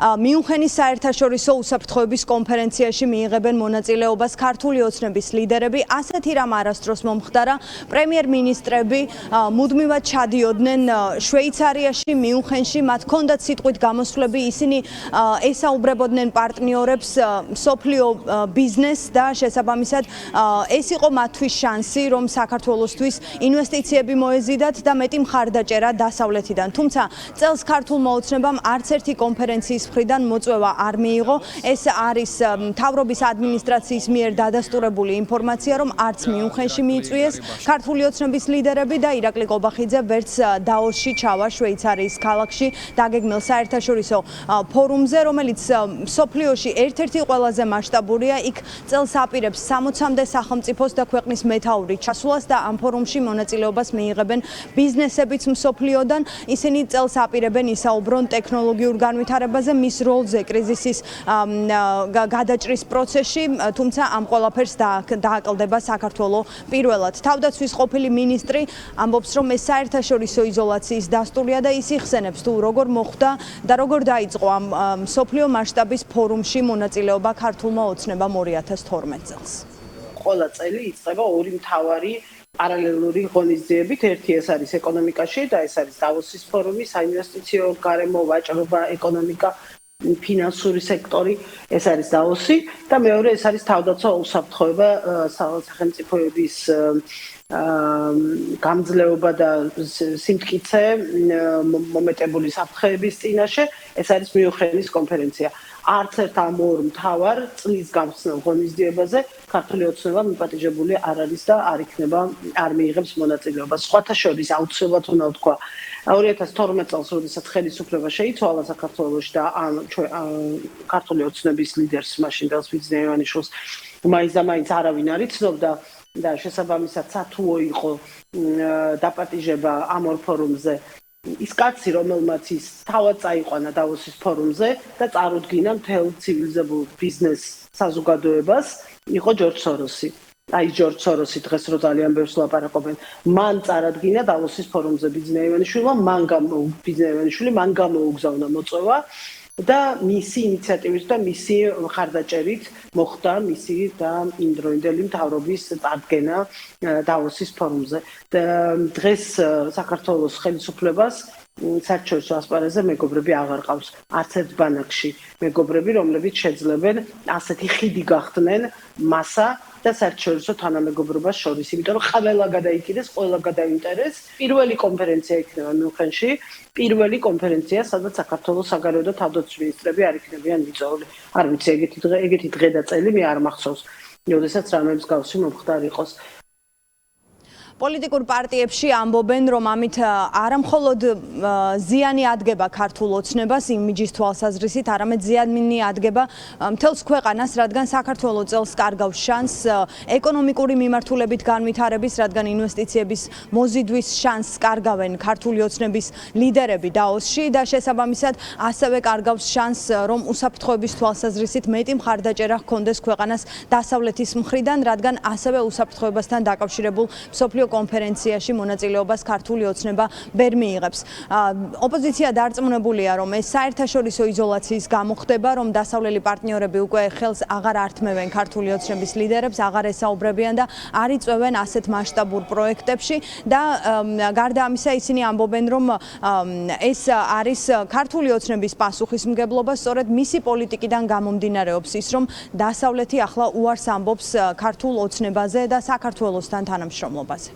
მიუნხენის საერთაშორისო უსაფრთხოების კონფერენციაში მიიღებენ მონაწილეობას ქართული ოცნების ლიდერები. ასეთი რამ არასდროს მომხდარა. პრემიერ-მინისტრები მუდმივად ჩადიოდნენ შვეიცარიაში, მიუნხენში, მათ ჰქონდათ სიტყვით გამოსვლები, ისინი ესაუბრებოდნენ პარტნიორებს, სოფლიო ბიზნესს და შესაბამისად ეს იყო მათთვის შანსი, რომ საქართველოსთვის ინვესტიციები მოეზიდათ და მეტი მხარდაჭერა დასავლეთიდან. თუმცა წელს ქართულმა ოცნებამ არც ერთი კონფერენციის მხრიდან მოწვევა არ მიიღო. ეს არის მთავრობის ადმინისტრაციის მიერ დადასტურებული ინფორმაცია, რომ არც მიუნხენში მიიწვიეს ქართული ოცნების ლიდერები და ირაკლი ყობახიძე ვერც დაოსში ჩავა შვეიცარიის ქალაქში დაგეგმილ საერთაშორისო ფორუმზე, რომელიც სოფლიოში ერთ-ერთი ყველაზე მასშტაბურია. იქ წელს აპირებს 60-მდე სახელმწიფოს და ქვეყნის მეთაური ჩასვლას და ამ ფორუმში მონაწილეობას მიიღებენ ბიზნესებიც მსოფლიოდან. ისინი წელს აპირებენ ისაუბრონ ტექნოლოგიურ განვითარებაზე, მის როლზე კრიზისის გადაჭრის პროცესში, თუმცა ამ ყველაფერს დააკლდება საქართველოს პირველად. თავდაცვის ყოფილი მინისტრი ამბობს, რომ ეს საერთაშორისო იზოლაციის დასტურია და ის იხსენებს თუ როგორ მოხდა და როგორ დაიწყო ამ მსოფლიო მასშტაბის ფორუმში მონაწილეობა ქართულმა ოცნებამ 2012 წელს. ყველა წელი იწყება ორი მთავარი პარალელური ღონისძიებით. ერთი ეს არის ეკონომიკაში და ეს არის დავოსის ფორუმი, საინვესტიციო გარემო, ვაჭრობა, ეკონომიკა, ფინანსური სექტორი, ეს არის დავოსი და მეორე ეს არის თავდაცვა უსაფრთხოება, სახელმწიფოების გამძლეობა და სიმტკიცე მომეტებული საფრთხეების წინაშე, ეს არის მიუნხენის კონფერენცია. არც ერთ ამ ორ მთავარ წლის გამხსნელ ღონისძიებაზე ქართული ოცნება მიპატიჟებული არ არის და არ მიიღებს მონაწილეობას. სხვათა შორის აუცილებლად უნდა ვთქვა, 2012 წელს, როდესაც ხელისუფლება შეიცვალა საქართველოში და ქართული ოცნების ლიდერს მაშინ დელს ბიძინეევანიშვილს მაინც და მაინც არავინ არ იცნობდა და შესაბამისად სათუო იყო დაპატიჟება ამ ორ ფორუმზე. ის კაცი, რომელმაც ის თავად წაიყვანა დავოსის ფორუმზე და წარუდგინა მთელ ცივილიზებულ ბიზნეს საზოგადოებას, იყო ჯორჯ სოროსი. აი ჯორჯ სოროსი დღეს რო ძალიან ბევრს ლაპარაკობენ, მან წარადგინა დავოსის ფორუმზე ბიძინეევანიშვილმა, მან გამოუგზავნა მოწვევა და მისი ინიციატივით და მისი მხარდაჭერით მოხდა მისი და იმდროინდელი მთავრობის წარდგენა დავოსის ფორუმზე. დღეს საქართველოს ხელისუფლებას საერთაშორისო ასპარეზზე მეგობრები აღარ ყავს. არც ერთ ბანაკში მეგობრები, რომლებიც შეძლებენ ასეთი ხიდი გახდნენ მასა და საერთაშორისო თანამეგობრობას შორის, იმიტომ რომ ყველა გადაიქიდეს, ყველა გადაინტერეს. პირველი კონფერენცია იქნება მიუნხენში, პირველი კონფერენცია, სადაც საქართველოს საგარეო და თავდაცვის მინისტრები არ იქნებიან მიწვეული. არ ვიცი, ეგეთი დღე და წელი მე არ მახსოვს, როდესაც რამე მსგავსი მომხდარ იყოს. პოლიტიკურ პარტიებში ამბობენ, რომ ამით არამხოლოდ ზიანი ადგება ქართულ ოცნებას იმიჯის თვალსაზრისით, არამედ ზიანი ადგება მთელს ქვეყანას, რადგან საქართველოს წელს კარგავს შანსს ეკონომიკური მიმართულებით განვითარების, რადგან ინვესტიციების მოზიდვის შანსს კარგავენ ქართული ოცნების ლიდერები დაოსში და შესაბამისად ასევე კარგავს შანსს, რომ უსაფრთხოების თვალსაზრისით მეტი მხარდაჭერა ჰქონდეს ქვეყანას დასავლეთის მხრიდან, რადგან ასევე უსაფრთხოებასთან დაკავშირებულ მსოფლიო კონფერენციაში მონაწილეობას ქართული ოცნება ვერ მიიღებს. ოპოზიცია დარწმუნებულია, რომ ეს საერთაშორისო იზოლაციის გამო ხდება, რომ დასავლელი პარტნიორები უკვე ხელს აღარ ართმევენ ქართული ოცნების ლიდერებს, აღარ ესაუბრებიან და არ იწვევენ ასეთ მასშტაბურ პროექტებში და გარდა ამისა ისინი ამბობენ, რომ ეს არის ქართული ოცნების პასუხისმგებლობა, სწორედ მისი პოლიტიკიდან გამომდინარეობს ის, რომ დასავლეთი ახლა უარს ამბობს ქართულ ოცნებაზე და საქართველოსთან თანამშრომლობაზე.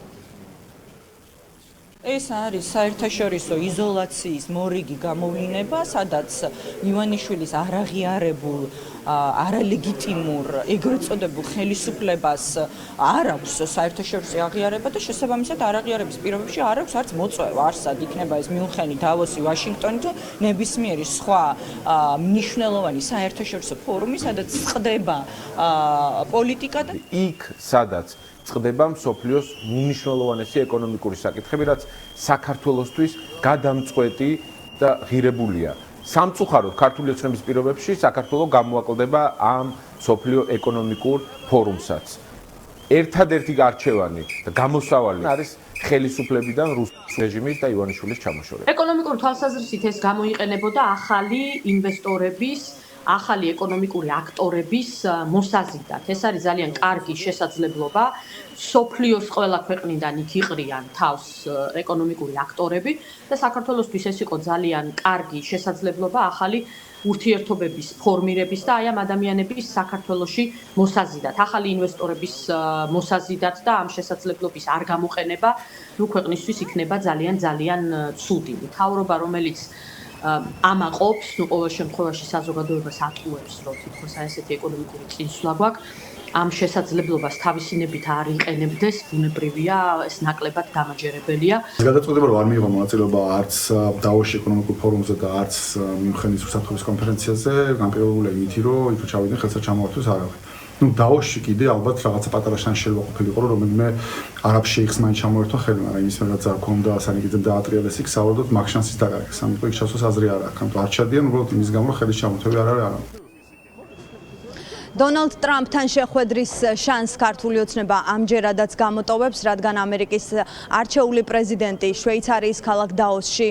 ეს არის საერთაშორისო იზოლაციის მორიგი გამოვლინება, სადაც ივანიშვილის არაღიარებულ, არალეგიტიმურ, ეგრეთ წოდებულ ხელისუფლებას არ აქვს საერთაშორისო აღიარება და შესაბამისად არაღიარების პირობებში არ აქვს არც მოწვევა, არსად იქნება ეს მიუნხენი, დავოსი, ვაშინგტონი თუ ნებისმიერი სხვა მნიშვნელოვანი საერთაშორისო ფორუმი, სადაც წყდება პოლიტიკა და იქ სადაც წყდება მსოფლიოს უმნიშვნელოვანესი ეკონომიკური საკითხები, რაც საქართველოსთვის გადამწყვეტი და ღირებულია. სამწუხაროდ ქართული ოცნების პირობებში საქართველოს გამოაკლდება ამ მსოფლიო ეკონომიკურ ფორუმსაც. ერთადერთი არჩევანი და გამოსავალი არის ხელისუფლებიდან რუსეთის რეჟიმის და ივანიშვილის ჩამოშორება. ეკონომიკური თვალსაზრისით ეს გამოიყენებოდა ახალი ინვესტორების, ახალი ეკონომიკური აქტორების მოსაზიდად. ეს არის ძალიან კარგი შესაძლებლობა. სოფლიოს ყველა ქვეყნიდან იქ იყრიან თავს ეკონომიკური აქტორები და საქართველოსთვის ეს იყო ძალიან კარგი შესაძლებლობა ახალი ურთიერთობების ფორმირების და აი ამ ადამიანების საქართველოში მოსაზიდად, ახალი ინვესტორების მოსაზიდად და ამ შესაძლებლობის არ გამოყენება ქვეყნისთვის იქნება ძალიან ცუდი. მთავრობა, რომელიც ამაყობს, ყოველ შემთხვევაში საზოგადოებას ატყუებს, რომ თითქოს აი ესეთი ეკონომიკური წინსვლა გვაქვს. ამ შესაძლებლობას თავისინებით არ იყენებდეს, ბუნებრივია, ეს ნაკლებად დამაჯერებელია. გადაწყვეტილება რომ არ მიიღო მონაწილეობა არც დავოსში ეკონომიკურ ფორუმზე და არც მიუნხენის უსაფრთხოების კონფერენციაზე, განპირობებულია იმითი, რომ იქ ჩავიდნენ ხელსა ჩამოართვეს არავინ. დავოსში კიდე ალბათ რაღაცა პატარა შანსი შეიძლება ყოფილიყო, რომ რომელიმე არაბ შეიხს მაინც ჩამოერთვა ხელი, მაგრამ იმის მერე რაც აქონდა სანიკიძემ დაატრიალეს იქ, საერთოდ მაგ შანსის დაგარეს. ამიტომ იქ ჩასვას აზრი არ აქვს. ამიტომ არ ჩადიან უბრალოდ იმის გამო, რომ ხელის ჩამოთვევი არ არის არავინ. დონალდ ტრამპთან შეხვედრის შანსს ქართული ოცნება ამჯერადაც გამოტოვებს, რადგან ამერიკის არჩეული პრეზიდენტი შვეიცარიის ქალაქ დაოსში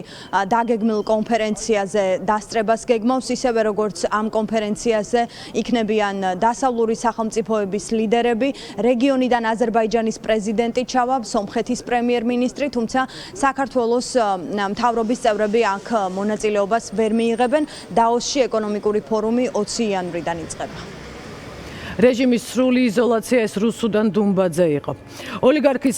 დაგეგმილ კონფერენციაზე დასწრებას გეგმავს, ისევე როგორც ამ კონფერენციაზე იქნებიან დასავლური სახელმწიფოების ლიდერები, რეგიონიდან აზერბაიჯანის პრეზიდენტი ჩავა, სომხეთის პრემიერ-მინისტრი, თუმცა საქართველოს მთავრობის წევრები აქ მონაწილეობას ვერ მიიღებენ. დაოსში ეკონომიკური ფორუმი 20 იანვრიდან იწყება. რეჟიმის სრული იზოლაცია ეს რუსუდან დუმბაძე იყო. ოლიგარქის